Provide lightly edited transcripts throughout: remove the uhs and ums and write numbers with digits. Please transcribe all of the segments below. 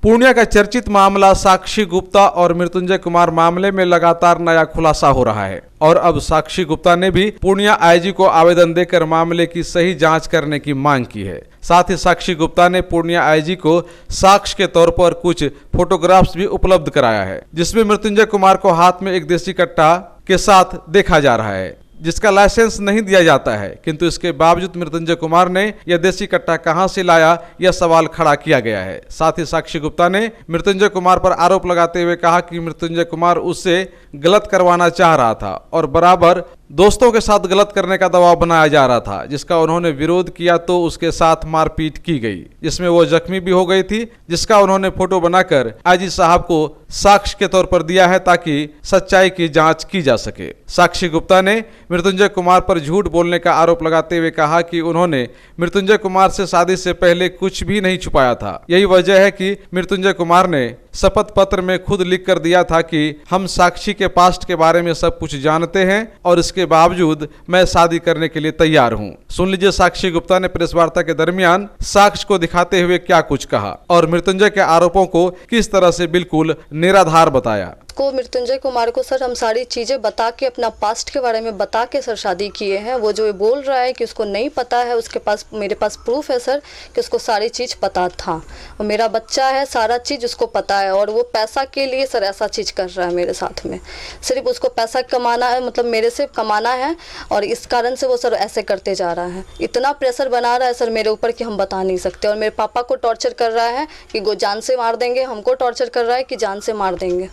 पूर्णिया का चर्चित मामला साक्षी गुप्ता और मृत्युंजय कुमार मामले में लगातार नया खुलासा हो रहा है और अब साक्षी गुप्ता ने भी पूर्णिया आईजी को आवेदन देकर मामले की सही जांच करने की मांग की है। साथ ही साक्षी गुप्ता ने पूर्णिया आईजी को साक्ष्य के तौर पर कुछ फोटोग्राफ्स भी उपलब्ध कराया है, जिसमें मृत्युंजय कुमार को हाथ में एक देसी कट्टा के साथ देखा जा रहा है, जिसका लाइसेंस नहीं दिया जाता है। किंतु इसके बावजूद मृत्युंजय कुमार ने यह देसी कट्टा कहां से लाया, यह सवाल खड़ा किया गया है। साथ ही साक्षी गुप्ता ने मृत्युंजय कुमार पर आरोप लगाते हुए कहा कि मृत्युंजय कुमार उससे गलत करवाना चाह रहा था और बराबर दोस्तों के साथ गलत करने का दबाव बनाया जा रहा था, जिसका उन्होंने विरोध किया तो उसके साथ मारपीट की गई, जिसमें वो जख्मी भी हो गई थी, जिसका उन्होंने फोटो बनाकर आईजी साहब को साक्ष्य के तौर पर दिया है ताकि सच्चाई की जांच की जा सके। साक्षी गुप्ता ने मृत्युंजय कुमार पर झूठ बोलने का आरोप लगाते हुए कहा कि उन्होंने मृत्युंजय कुमार से शादी से पहले कुछ भी नहीं छुपाया था। यही वजह है कि मृत्युंजय कुमार ने शपथ पत्र में खुद लिख कर दिया था कि हम साक्षी के पास्ट के बारे में सब कुछ जानते हैं और इसके बावजूद मैं शादी करने के लिए तैयार हूं। सुन लीजिए साक्षी गुप्ता ने प्रेस वार्ता के दरमियान साक्ष्य को दिखाते हुए क्या कुछ कहा और मृत्युंजय के आरोपों को किस तरह से बिल्कुल निराधार बताया। को मृत्युंजय कुमार को सर हम सारी चीज़ें बता के, अपना पास्ट के बारे में बता के सर शादी किए हैं। वो जो ये बोल रहा है कि उसको नहीं पता है, उसके पास मेरे पास प्रूफ है सर कि उसको सारी चीज़ पता था और मेरा बच्चा है, सारा चीज़ उसको पता है और वो पैसा के लिए सर ऐसा चीज़ कर रहा है मेरे साथ में। सिर्फ उसको पैसा कमाना है, मतलब मेरे से कमाना है और इस कारण से वो सर ऐसे करते जा रहा है। इतना प्रेशर बना रहा है सर मेरे ऊपर कि हम बता नहीं सकते और मेरे पापा को टॉर्चर कर रहा है कि वो जान से मार देंगे, हमको टॉर्चर कर रहा है कि जान से मार देंगे।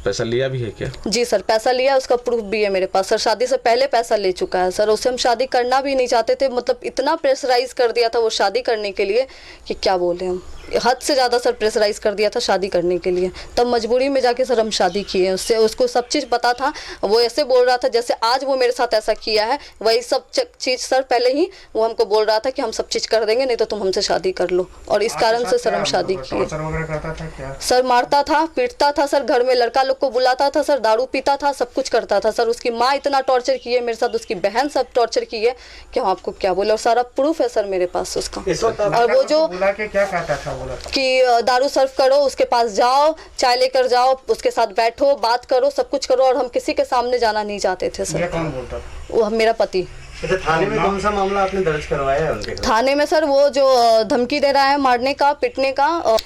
पैसा लिया भी है क्या? जी सर, पैसा लिया, उसका प्रूफ भी है मेरे पास सर। शादी से पहले पैसा ले चुका है सर। उससे हम शादी करना भी नहीं चाहते थे, मतलब इतना प्रेशराइज कर दिया था वो शादी करने के लिए कि क्या बोले हम, हद से ज़्यादा सर प्रेशराइज कर दिया था शादी करने के लिए। तब मजबूरी में जाके सर हम शादी किए। उससे उसको सब चीज़ पता था। वो ऐसे बोल रहा था जैसे आज वो मेरे साथ ऐसा किया है, वही सब चीज़ सर पहले ही वो हमको बोल रहा था कि हम सब चीज़ कर देंगे, नहीं तो तुम हमसे शादी कर लो। और इस कारण से सर हम शादी किए। सर मारता था, पीटता था सर, घर में लड़का लोग को बुलाता था सर, दारू पीता था, सब कुछ करता था सर। उसकी माँ इतना टॉर्चर की है मेरे साथ, उसकी बहन सब टॉर्चर की है कि हम आपको क्या बोले। और सारा प्रूफ है सर मेरे पास उसका। और वो जो क्या कहता था कि दारू सर्व करो, उसके पास जाओ, चाय लेकर जाओ, उसके साथ बैठो, बात करो, सब कुछ करो और हम किसी के सामने जाना नहीं चाहते थे सर। कौन बोलता? वो मेरा पति। थाने में कौन सा मामला आपने दर्ज करवाया है उनके? थाने में सर वो जो धमकी दे रहा है मारने का, पीटने का,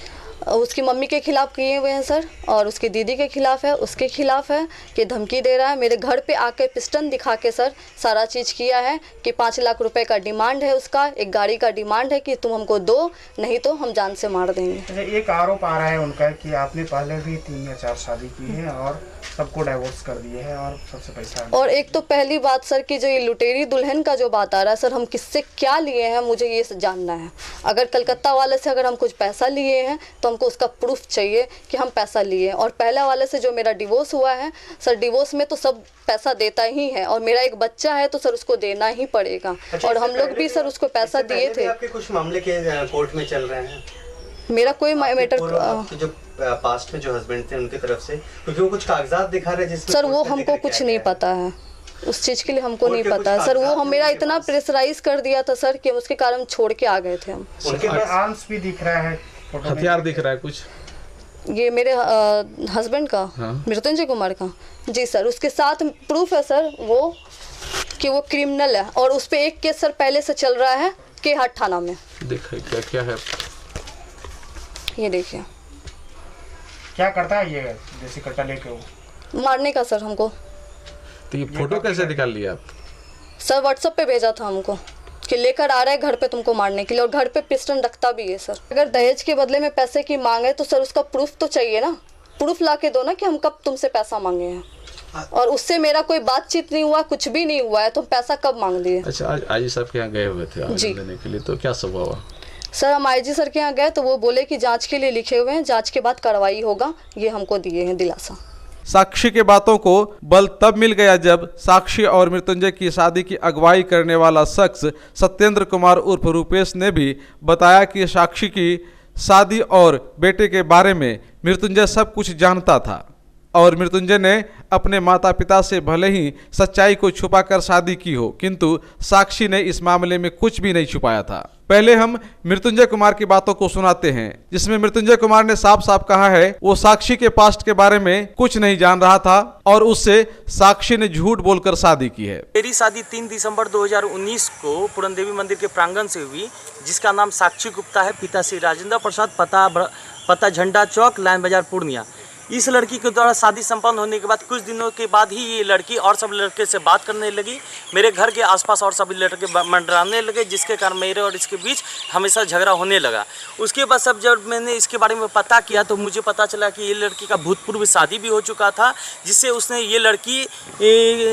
उसकी मम्मी के खिलाफ किए हुए हैं सर और उसकी दीदी के खिलाफ है, उसके खिलाफ है कि धमकी दे रहा है। मेरे घर पे आके पिस्टन दिखा के सर सारा चीज़ किया है कि 5 लाख रुपए का डिमांड है उसका, एक गाड़ी का डिमांड है कि तुम हमको दो, नहीं तो हम जान से मार देंगे। एक आरोप आ रहा है उनका कि आपने पहले भी 3 या 4 शादी की है और सबको डाइवोर्स कर दिए है और सबसे पैसा। और एक तो पहली बात सर कि जो ये लुटेरी दुल्हन का जो बात आ रहा है सर, हम किससे क्या लिए हैं मुझे ये जानना है। अगर कलकत्ता वाले से अगर हम कुछ पैसा लिए हैं तो हमको उसका प्रूफ चाहिए कि हम पैसा लिए। और पहले वाले से जो मेरा डिवोर्स हुआ है सर, डिवोर्स में तो सब पैसा देता ही है और मेरा एक बच्चा है तो सर उसको देना ही पड़ेगा। और हम लोग भी सर उसको पैसा दिए थे। आपके कुछ मामले के कोर्ट में चल रहे हैं? मेरा कोई मैटर जो पास्ट में जो हस्बैंड थे उनकी तरफ से, क्योंकि वो कुछ कागजात दिखा रहे जिसमें सर वो हमको कुछ नहीं पता है, उस चीज़ के लिए हमको नहीं पता है सर। वो हम मेरा इतना प्रेशराइज कर दिया था सर कि उसके कारण छोड़ के आ गए थे हम। उनके आर्म्स भी दिख रहा है, हथियार दिख रहा है कुछ? ये मेरे हस्बैंड का, मृत्युंजय कुमार का। जी सर, उसके साथ प्रूफ है सर वो कि वो क्रिमिनल है और उस पर एक केस सर पहले से चल रहा है के हाट थाना में। देखिए क्या क्या है, ये देखिए क्या करता है ये देसी कट्टा लेके? वो मारने का सर हमको। तो ये फोटो कैसे निकाल लिया आप? सर व्हाट्सएप पे भेजा था हमको कि लेकर आ रहा है घर पे तुमको मारने के लिए और घर पे पिस्टन रखता भी है सर। अगर दहेज के बदले में पैसे की मांग है तो सर उसका प्रूफ तो चाहिए ना, प्रूफ ला के दो ना कि हम कब तुमसे पैसा मांगे हैं। और उससे मेरा कोई बातचीत नहीं हुआ, कुछ भी नहीं हुआ है, तो पैसा कब मांग दिए? अच्छा, आज आईजी साहब के यहाँ गए हुए थे आवेदन देने के लिए, तो क्या सब हुआ? सर हम आईजी सर के यहाँ गए तो वो बोले कि जांच के लिए लिखे हुए हैं, जांच के बाद कार्रवाई होगा, ये हमको दिए हैं दिलासा। साक्षी के बातों को बल तब मिल गया जब साक्षी और मृत्युंजय की शादी की अगुवाई करने वाला शख्स सत्येंद्र कुमार उर्फ रूपेश ने भी बताया कि साक्षी की शादी और बेटे के बारे में मृत्युंजय सब कुछ जानता था। और मृत्युंजय ने अपने माता पिता से भले ही सच्चाई को छुपाकर शादी की हो, किंतु साक्षी ने इस मामले में कुछ भी नहीं छुपाया था। पहले हम मृत्युंजय कुमार की बातों को सुनाते हैं, जिसमें मृत्युंजय कुमार ने साफ साफ कहा है वो साक्षी के पास्ट के बारे में कुछ नहीं जान रहा था और उससे साक्षी ने झूठ बोलकर शादी की है। मेरी शादी 3 दिसंबर 2019 को पूरन देवी मंदिर के प्रांगण से हुई, जिसका नाम साक्षी गुप्ता है। पिता श्री राजेंद्र प्रसाद, पता झंडा चौक, लाइन बाजार, पूर्णिया। इस लड़की के द्वारा शादी संपन्न होने के बाद कुछ दिनों के बाद ही ये लड़की और सब लड़के से बात करने लगी। मेरे घर के आसपास और सभी लड़के मंडराने लगे, जिसके कारण मेरे और इसके बीच हमेशा झगड़ा होने लगा। उसके बाद सब जब मैंने इसके बारे में पता किया तो मुझे पता चला कि ये लड़की का भूतपूर्व शादी भी हो चुका था, जिससे उसने ये लड़की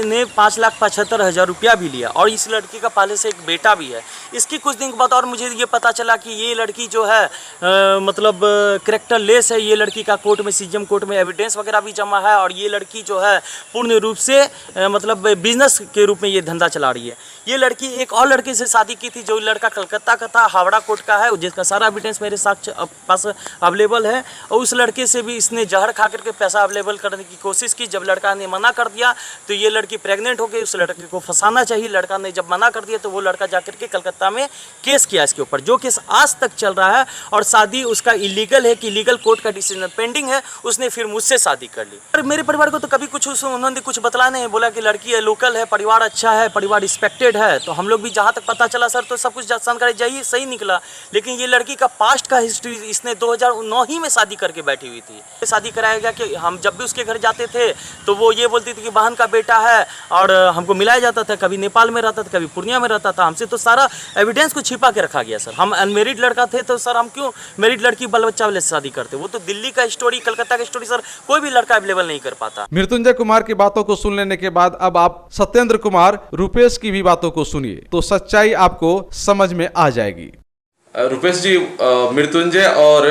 ने 5,75,000 रुपया भी लिया और इस लड़की का पहले से एक बेटा भी है। इसकी कुछ दिन के बाद और मुझे ये पता चला कि ये लड़की जो है मतलब करेक्टर लेस है। ये लड़की का कोर्ट में, सीजीएम कोर्ट में एविडेंस वगैरह भी जमा है और ये लड़की जो है पूर्ण रूप से मतलब बिजनेस के रूप में ये धंधा चला रही है। ये लड़की एक और लड़के से शादी की थी, जो लड़का कलकत्ता का था, हावड़ा कोर्ट का है, जिसका सारा एविडेंस मेरे साथ पास अवेलेबल है। और उस लड़के से भी इसने जहर खा करके पैसा अवेलेबल करने की कोशिश की। जब लड़का ने मना कर दिया तो ये लड़की प्रेग्नेंट हो गई। उस लड़के को फंसाना चाहिए, लड़का ने जब मना कर दिया तो वो लड़का जाकर के कलकत्ता में केस किया इसके ऊपर, जो केस आज तक चल रहा है। और शादी उसका इलीगल है कि लीगल कोर्ट का डिसीजन पेंडिंग है। उसने फिर मुझसे शादी कर ली। और मेरे परिवार को तो कभी कुछ उन्होंने कुछ बतला नहीं, बोला कि लड़की है, लोकल है, परिवार अच्छा है, परिवार रिस्पेक्टेड है। तो हम लोग भी जहाँ तक पता चला सर तो सब कुछ जानकारी जाइए सही निकला। लेकिन ये लड़की का पास्ट का हिस्ट्री इसने 2009 ही में शादी करके बैठी हुई थी। शादी कराया गया कि हम जब भी उसके घर जाते थे तो वो ये बोलती थी कि बहन का बेटा है और हमको मिलाया जाता था। कभी नेपाल में रहता था, कभी पूर्णिया में रहता था। हमसे तो सारा एविडेंस को छिपा के रखा गया सर। हम अनमेरिड लड़का थे तो सर हम क्यों मैरिड लड़की बाल बच्चा वाले से शादी करते? वो तो दिल्ली का स्टोरी, कलकत्ता का स्टोरी सर कोई भी लड़का अवेलेबल नहीं कर पाता। मृत्युंजय कुमार की बातों को सुन लेने के बाद अब आप सत्येंद्र कुमार रुपेश की भी बातों को सुनिए तो सच्चाई आपको समझ में आ जाएगी। रुपेश जी, मृत्युंजय और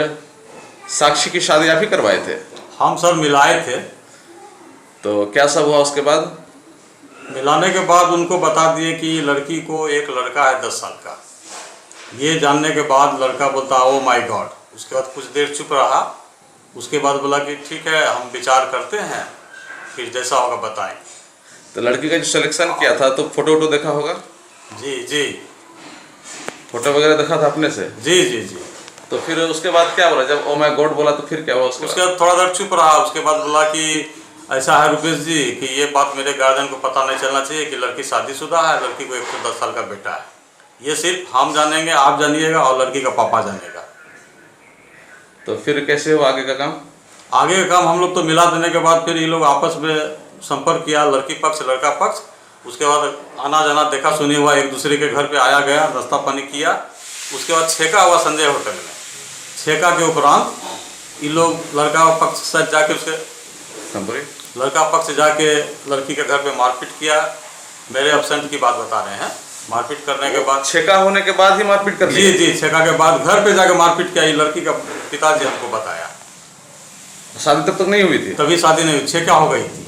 साक्षी की शादी आप ही करवाए थे? हम सर मिलाए थे। तो क्या सब हुआ उसके बाद? मिलाने के बाद उनको बता दिए कि लड़की को एक लड़का है 10 साल का। ये जानने के बाद लड़का बोलता ओ माय गॉड। उसके बाद कुछ देर चुप रहा। उसके बाद बोला कि ठीक है हम विचार करते हैं, फिर जैसा होगा बताएं। तो लड़की का जो सिलेक्शन किया था तो फोटो वोटो देखा होगा? जी जी, फोटो वगैरह देखा था अपने से? जी जी जी। तो फिर उसके बाद क्या बोला? जब ओ माय गॉड बोला तो फिर क्या हुआ उसके बाद थोड़ा देर चुप रहा। उसके बाद बोला कि ऐसा है रुपेश जी कि ये बात मेरे गार्जियन को पता नहीं चलना चाहिए कि लड़की शादीशुदा है, लड़की को 110 साल का बेटा है। ये सिर्फ हम जानेंगे, आप जानिएगा और लड़की का पापा जानेगा। तो फिर कैसे हुआ आगे का काम? आगे का काम हम लोग तो मिला देने के बाद फिर ये लोग आपस में संपर्क किया, लड़की पक्ष लड़का पक्ष। उसके बाद आना जाना देखा सुनी हुआ, एक दूसरे के घर पे आया गया, नाश्ता पानी किया। उसके बाद छेका हुआ संजय होटल में। छेका के उपरांत ये लोग लड़का पक्ष से जाके उसके लड़का पक्ष जाके लड़की के घर पे मारपीट किया। मेरे एब्सेंट की बात बता रहे हैं। मारपीट करने के बाद, छेका होने के बाद ही मारपीट कर जी जी, छेका के बाद घर पे जाके मारपीट किया। ये लड़की का पिताजी हमको बताया। शादी तब तक नहीं हुई थी? तभी शादी नहीं हुई, छेका हो गई थी।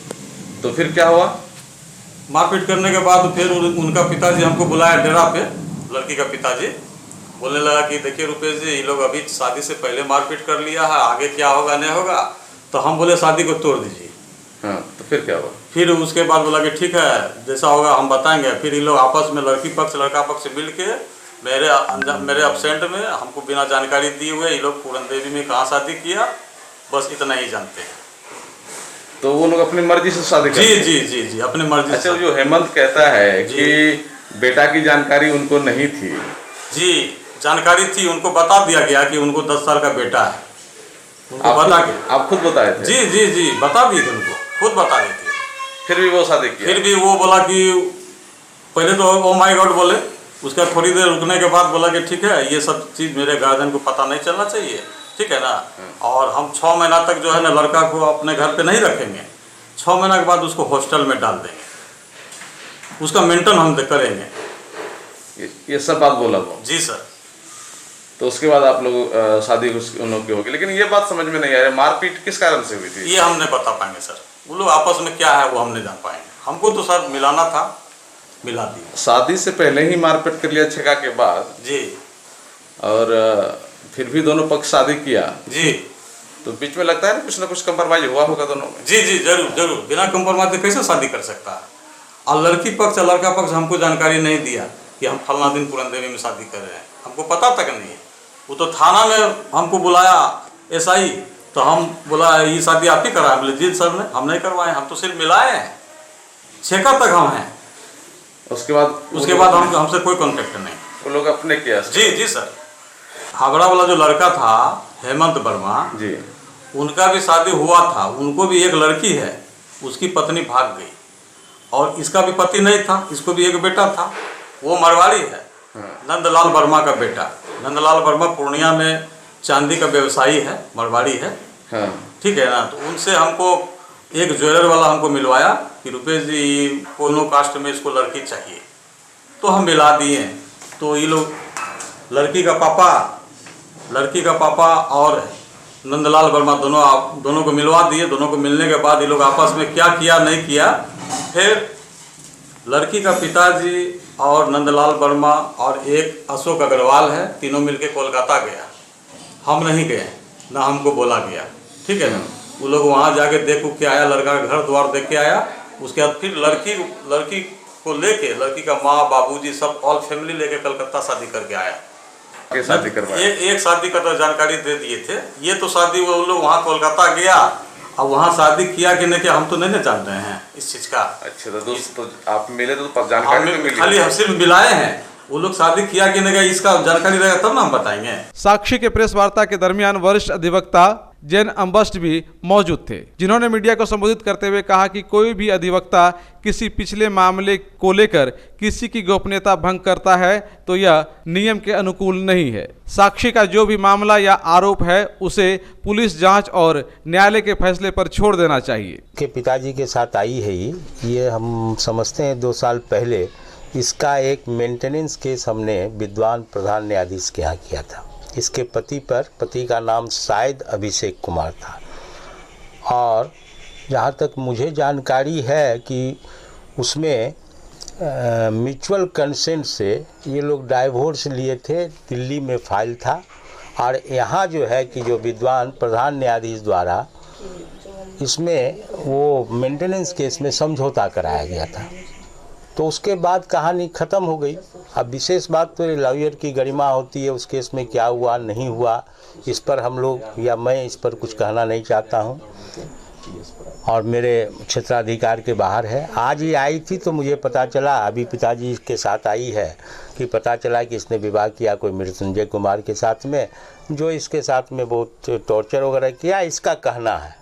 तो फिर क्या हुआ? मारपीट करने के बाद फिर उनका पिताजी हमको बुलाया डेरा पे। लड़की का पिताजी बोलने लगा कि देखिए रुपेश जी, ये लोग अभी शादी से पहले मारपीट कर लिया है, आगे क्या होगा नहीं होगा। तो हम बोले शादी को तोड़ दीजिए। हाँ, तो फिर क्या हुआ? फिर उसके बाद बोला कि ठीक है जैसा होगा हम बताएंगे। फिर ये लोग आपस में लड़की पक्ष लड़का पक्ष मिल के मेरे अब्सेंट में हमको बिना जानकारी दिए हुए ये लोग पूरन देवी में कहाँ शादी किया, बस इतना ही जानते हैं। तो वो लोग अपनी मर्जी से शादी करते हैं? जी जी जी, अपनी मर्जी। अच्छा, जो हेमंत कहता है कि बेटा की जानकारी उनको नहीं थी? जी, जानकारी थी, उनको बता दिया गया कि उनको 10 साल का बेटा है। उनको बता के आप खुद बताए थे? जी जी जी, बता दिए थे उनको, खुद बता दिए थे। फिर भी वो शादी किया? फिर भी वो बोला कि पहले तो ओ माय गॉड बोले। उसका थोड़ी देर रुकने के बाद बोला कि ठीक है ये सब चीज़ मेरे गार्जियन को पता नहीं चलना चाहिए, ठीक है ना। और हम 6 महीना तक जो है ना लड़का को अपने घर पे नहीं रखेंगे। 6 महीना के बाद उसको हॉस्टल में डाल देंगे, उसका मेंटेन हम करेंगे। ये सब बात बोला वो? जी सर। तो उसके बाद आप लोग शादी उन लोग की होगी। लेकिन ये बात समझ में नहीं आ रही, मारपीट किस कारण से हुई थी? ये हम नहीं बता पाएंगे सर। वो लोग आपस में क्या है वो हम नहीं जान पाएंगे। हमको तो सर मिलाना था, मिला दिया। शादी से पहले ही मारपीट कर लिया छेका के बाद? जी। और फिर भी दोनों पक्ष शादी किया? जी। तो बीच में लगता है ना कुछ कंप्रोमाइज हुआ होगा दोनों में। जी जी जरूर जरूर, बिना कंप्रोमाइज के कैसे शादी कर सकता है। और लड़की पक्ष और लड़का पक्ष हमको जानकारी नहीं दिया कि हम फलना दिन पूरनदेवी में शादी कर रहे हैं, हमको पता तक नहीं है। वो तो थाना में हमको बुलाया SI, तो हम बोला ये शादी आप ही कराए, बोले जी सर ने हम नहीं करवाए, हम तो सिर्फ मिलाए हैं, छेका तक हम हैं। उसके बाद हमसे कोई कॉन्टेक्ट नहीं। वो लोग अपने किया? जी जी सर। हावड़ा वाला जो लड़का था हेमंत वर्मा जी, उनका भी शादी हुआ था, उनको भी एक लड़की है, उसकी पत्नी भाग गई और इसका भी पति नहीं था, इसको भी एक बेटा था, वो मरवाड़ी है। नंदलाल वर्मा का बेटा। नंदलाल वर्मा पूर्णिया में चांदी का व्यवसायी है, मरवाड़ी है। ठीक है ना। तो उनसे हमको एक ज्वेलर वाला हमको मिलवाया कि रुपेश जी कोनो कास्ट में इसको लड़की चाहिए, तो हम मिला दिए। तो ये लोग लड़की का पापा और नंदलाल वर्मा दोनों को मिलवा दिए। दोनों को मिलने के बाद ये लोग आपस में क्या किया नहीं किया, फिर लड़की का पिताजी और नंदलाल वर्मा और एक अशोक अग्रवाल है, तीनों मिलके कोलकाता गया। हम नहीं गए, ना हमको बोला गया। ठीक है ना। वो लोग वहाँ जाके देख के आया, लड़का का घर द्वार देख के आया। उसके बाद फिर लड़की को लेके, लड़की का माँ बाबूजी सब ऑल फैमिली लेके कलकत्ता शादी करके आया। शादी करवाया? एक शादी का तो जानकारी दे दिए थे। ये तो शादी वो लोग वहाँ कोलकाता गया और वहाँ शादी किया कि नहीं किया हम तो नहीं जान रहे हैं इस चीज़ का। अच्छा, तो दोस्त तो आप मिले तो जानकारी तो मिली, खाली हम सिर्फ मिलाए हैं। वो लोग शादी किया कि नहीं किया इसका जानकारी रहेगा तब ना हम बताएंगे। साक्षी के प्रेस वार्ता के दरमियान वरिष्ठ अधिवक्ता जैन अम्बस्ट भी मौजूद थे, जिन्होंने मीडिया को संबोधित करते हुए कहा कि कोई भी अधिवक्ता किसी पिछले मामले को लेकर किसी की गोपनीयता भंग करता है तो यह नियम के अनुकूल नहीं है। साक्षी का जो भी मामला या आरोप है उसे पुलिस जांच और न्यायालय के फैसले पर छोड़ देना चाहिए। के पिताजी के साथ आई है ये हम समझते हैं 2 साल पहले इसका एक मेंटेनेंस केस हमने विद्वान प्रधान न्यायाधीश के यहाँ किया था। इसके पति का नाम शायद अभिषेक कुमार था और जहाँ तक मुझे जानकारी है कि उसमें म्यूचुअल कंसेंट से ये लोग डाइवोर्स लिए थे, दिल्ली में फाइल था। और यहाँ जो है कि जो विद्वान प्रधान न्यायाधीश द्वारा इसमें वो मेंटेनेंस केस में समझौता कराया गया था। तो उसके बाद कहानी ख़त्म हो गई। अब विशेष बात तो लॉयर की गरिमा होती है, उस केस में क्या हुआ नहीं हुआ इस पर हम लोग या मैं इस पर कुछ कहना नहीं चाहता हूं और मेरे क्षेत्राधिकार के बाहर है। आज ये आई थी तो मुझे पता चला, अभी पिताजी के साथ आई है कि पता चला कि इसने विवाह किया कोई मृत्युंजय कुमार के साथ में, जो इसके साथ में बहुत टॉर्चर वगैरह किया, इसका कहना है।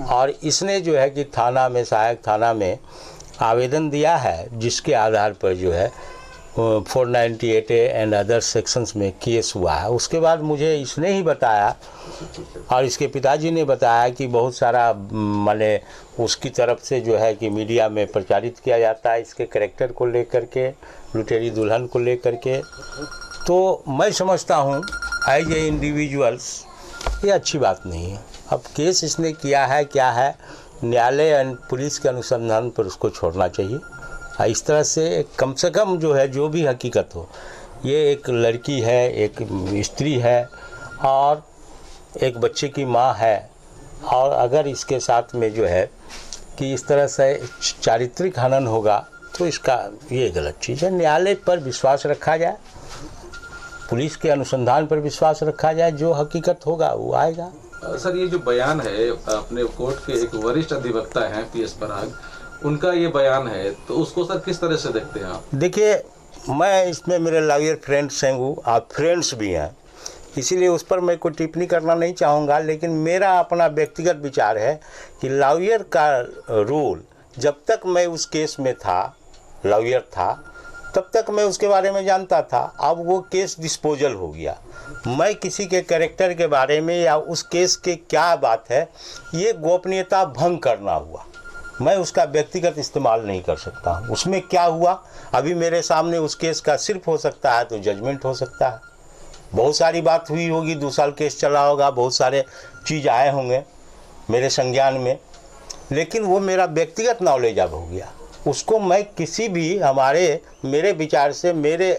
और इसने जो है कि थाना में, सहायक थाना में आवेदन दिया है, जिसके आधार पर जो है 498A एंड अदर सेक्शंस में केस हुआ है। उसके बाद मुझे इसने ही बताया और इसके पिताजी ने बताया कि बहुत सारा माने उसकी तरफ से जो है कि मीडिया में प्रचारित किया जाता है इसके कैरेक्टर को लेकर के, लुटेरी दुल्हन को लेकर के। तो मैं समझता हूँ एज ए इंडिविजुअल्स ये अच्छी बात नहीं है। अब केस इसने किया है क्या है, न्यायालय एंड पुलिस के अनुसंधान पर उसको छोड़ना चाहिए। इस तरह से कम जो है जो भी हकीकत हो, ये एक लड़की है, एक स्त्री है और एक बच्चे की माँ है। और अगर इसके साथ में जो है कि इस तरह से चारित्रिक हनन होगा तो इसका ये गलत चीज़ है। न्यायालय पर विश्वास रखा जाए, पुलिस के अनुसंधान पर विश्वास रखा जाए, जो हकीकत होगा वो आएगा। सर, ये जो बयान है अपने कोर्ट के एक वरिष्ठ अधिवक्ता हैं PS पराग, उनका ये बयान है, तो उसको सर किस तरह से देखते हैं आप? देखिए, मैं इसमें मेरे लॉयर फ्रेंड्स हैं, वो आप फ्रेंड्स भी हैं, इसीलिए उस पर मैं कोई टिप्पणी करना नहीं चाहूँगा। लेकिन मेरा अपना व्यक्तिगत विचार है कि लॉयर का रोल, जब तक मैं उस केस में था, लॉयर था, तब तक मैं उसके बारे में जानता था। अब वो केस डिस्पोजल हो गया, मैं किसी के कैरेक्टर के बारे में या उस केस के क्या बात है, ये गोपनीयता भंग करना हुआ, मैं उसका व्यक्तिगत इस्तेमाल नहीं कर सकता। उसमें क्या हुआ अभी मेरे सामने उस केस का सिर्फ हो सकता है तो जजमेंट हो सकता है, बहुत सारी बात हुई होगी, 2 साल केस चला होगा, बहुत सारे चीज़ आए होंगे मेरे संज्ञान में, लेकिन वो मेरा व्यक्तिगत नॉलेज अब हो गया। उसको मैं किसी भी मेरे विचार से, मेरे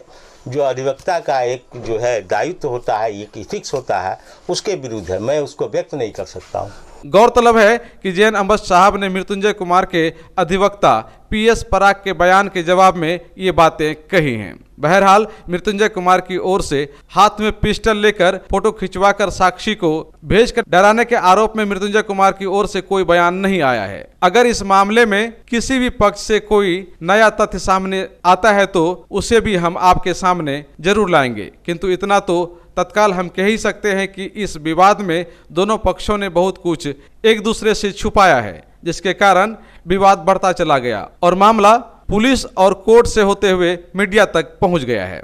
जो अधिवक्ता का एक जो है दायित्व होता है, एक इथिक्स होता है, उसके विरुद्ध है। मैं उसको व्यक्त नहीं कर सकता हूँ। गौरतलब है कि जैन अम्बस साहब ने मृत्युंजय कुमार के अधिवक्ता पीएस पराग के बयान के जवाब में ये बातें कही हैं। बहरहाल मृत्युंजय कुमार की ओर से हाथ में पिस्टल लेकर फोटो खिंचवाकर साक्षी को भेजकर डराने के आरोप में मृत्युंजय कुमार की ओर से कोई बयान नहीं आया है। अगर इस मामले में किसी भी पक्ष से कोई नया तथ्य सामने आता है तो उसे भी हम आपके सामने जरूर लाएंगे, किंतु इतना तो तत्काल हम कह ही सकते हैं कि इस विवाद में दोनों पक्षों ने बहुत कुछ एक दूसरे से छुपाया है, जिसके कारण विवाद बढ़ता चला गया और मामला पुलिस और कोर्ट से होते हुए मीडिया तक पहुंच गया है।